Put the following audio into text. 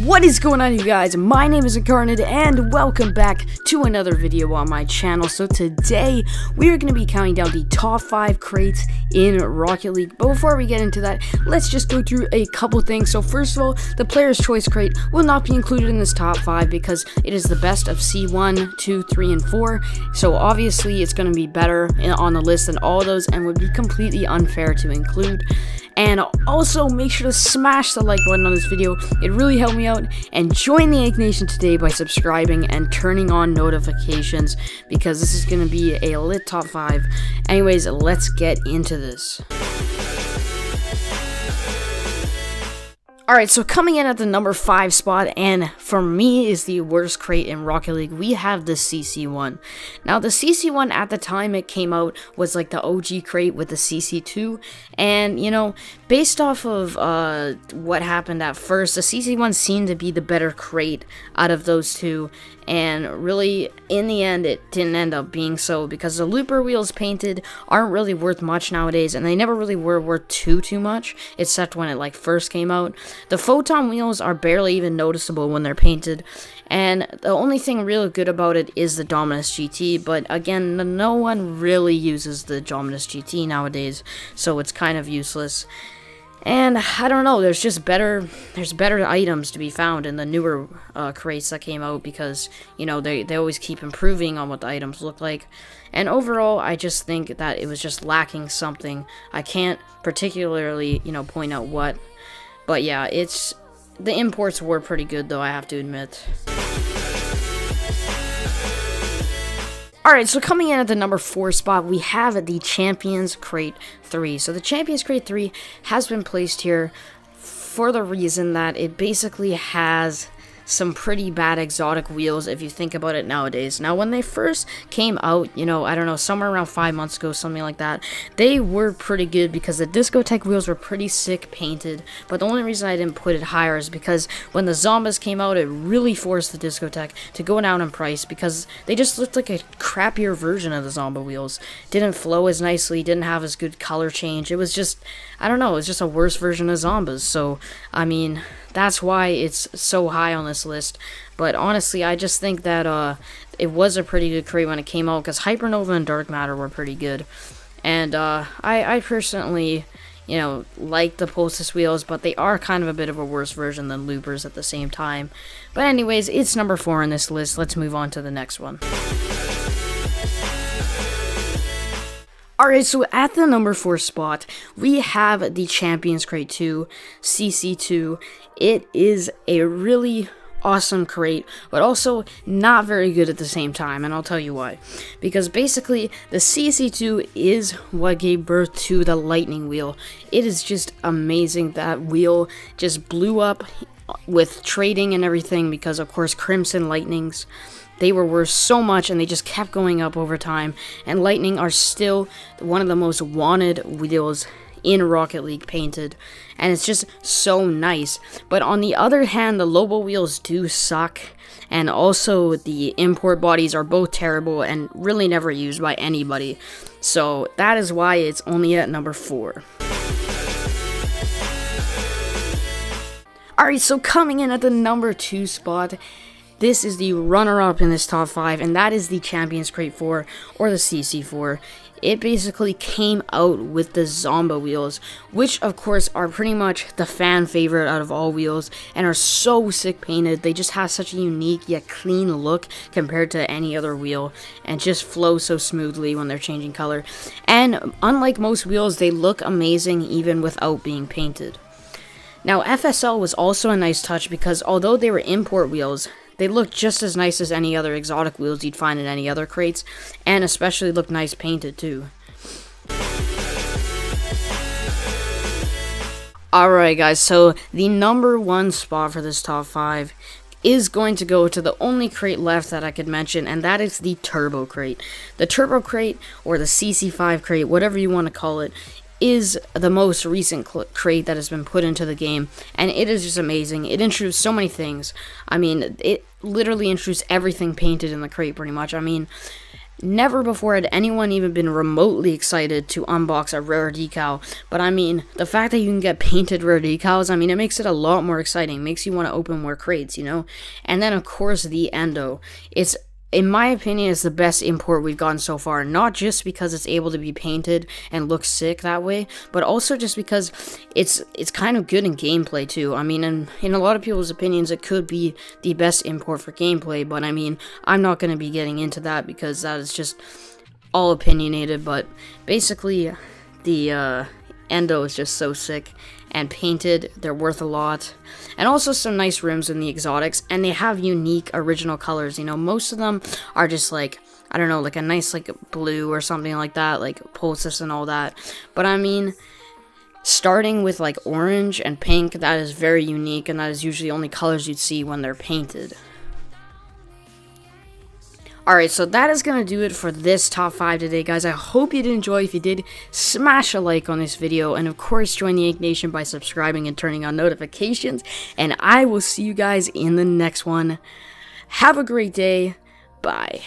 What is going on, you guys? My name is Inkarnid and welcome back to another video on my channel. So today we are going to be counting down the top 5 crates in Rocket League. But before we get into that, let's just go through a couple things. So first of all, the player's choice crate will not be included in this top 5 because it is the best of C1, 2, 3, and 4. So obviously it's going to be better on the list than all those and would be completely unfair to include. And also make sure to smash the like button on this video. It really helped me out. And join the Ink Nation today by subscribing and turning on notifications because this is going to be a lit top 5. Anyways, let's get into this. Alright, so coming in at the number 5 spot, and for me is the worst crate in Rocket League, we have the CC1. Now, the CC1 at the time it came out was like the OG crate with the CC2, and, you know, based off of what happened at first, the CC1 seemed to be the better crate out of those two, and really, in the end, it didn't end up being so, because the looper wheels painted aren't really worth much nowadays, and they never really were worth too much, except when it, like, first came out. The photon wheels are barely even noticeable when they're painted, and the only thing really good about it is the Dominus GT, but again, no one really uses the Dominus GT nowadays, so it's kind of useless. And I don't know, there's better items to be found in the newer crates that came out because, you know, they always keep improving on what the items look like. And overall, I just think that it was just lacking something. I can't particularly, you know, point out what. But yeah, the imports were pretty good though, I have to admit. Alright, so coming in at the number 4 spot, we have the Champions Crate 3. So the Champions Crate 3 has been placed here for the reason that it basically has some pretty bad exotic wheels if you think about it nowadays. Now, when they first came out, you know, I don't know, somewhere around 5 months ago, something like that, they were pretty good because the discotheque wheels were pretty sick painted, but the only reason I didn't put it higher is because when the Zombas came out, it really forced the discotheque to go down in price because they just looked like a crappier version of the Zomba wheels. Didn't flow as nicely, didn't have as good color change. It was just, I don't know, it was just a worse version of Zombas. So, I mean, that's why it's so high on this list. But honestly, I just think that it was a pretty good crate when it came out because Hypernova and Dark Matter were pretty good. And I personally, you know, like the Pulsus wheels, but they are kind of a bit of a worse version than Loopers at the same time. But anyways, it's number 4 on this list. Let's move on to the next one. Alright, so at the number 4 spot, we have the Champions Crate 2, CC2. It is a really awesome crate, but also not very good at the same time, and I'll tell you why. Because basically, the CC2 is what gave birth to the Lightning wheel. It is just amazing. That wheel just blew up with trading and everything because, of course, Crimson Lightnings, they were worth so much and they just kept going up over time, and Lightning are still one of the most wanted wheels in Rocket League painted, and it's just so nice. But on the other hand, the Lobo wheels do suck, and also the import bodies are both terrible and really never used by anybody, so that is why it's only at number 4. Alright, so coming in at the number 2 spot, this is the runner-up in this top 5, and that is the Champions Crate 4, or the CC4. It basically came out with the Zomba wheels, which of course are pretty much the fan favorite out of all wheels, and are so sick painted. They just have such a unique yet clean look compared to any other wheel, and just flow so smoothly when they're changing color. And unlike most wheels, they look amazing even without being painted. Now, FSL was also a nice touch because although they were import wheels, they look just as nice as any other exotic wheels you'd find in any other crates, and especially look nice painted too. Alright guys, so the number 1 spot for this top 5 is going to go to the only crate left that I could mention, and that is the Turbo Crate. The Turbo Crate, or the CC5 crate, whatever you want to call it, is the most recent crate that has been put into the game, and it is just amazing. It introduced so many things. I mean, it literally introduced everything painted in the crate pretty much. I mean, Never before had anyone even been remotely excited to unbox a rare decal, but I mean, the fact that you can get painted rare decals, I mean, it makes it a lot more exciting, makes you want to open more crates, you know? And then, of course, the Endo. It's, in my opinion, it's the best import we've gotten so far, not just because it's able to be painted and look sick that way, but also just because it's kind of good in gameplay too. I mean, in a lot of people's opinions, it could be the best import for gameplay, but I mean, I'm not going to be getting into that because that is just all opinionated, but basically, the Endo is just so sick. And painted, they're worth a lot. And also some nice rims in the exotics, and they have unique original colors. You know, most of them are just like, I don't know, like a nice like blue or something like that, like Pulsus and all that. But I mean, starting with like orange and pink, that is very unique, and that is usually the only colors you'd see when they're painted. Alright, so that is going to do it for this top 5 today, guys. I hope you did enjoy. If you did, smash a like on this video. And of course, join the Ink Nation by subscribing and turning on notifications. And I will see you guys in the next one. Have a great day. Bye.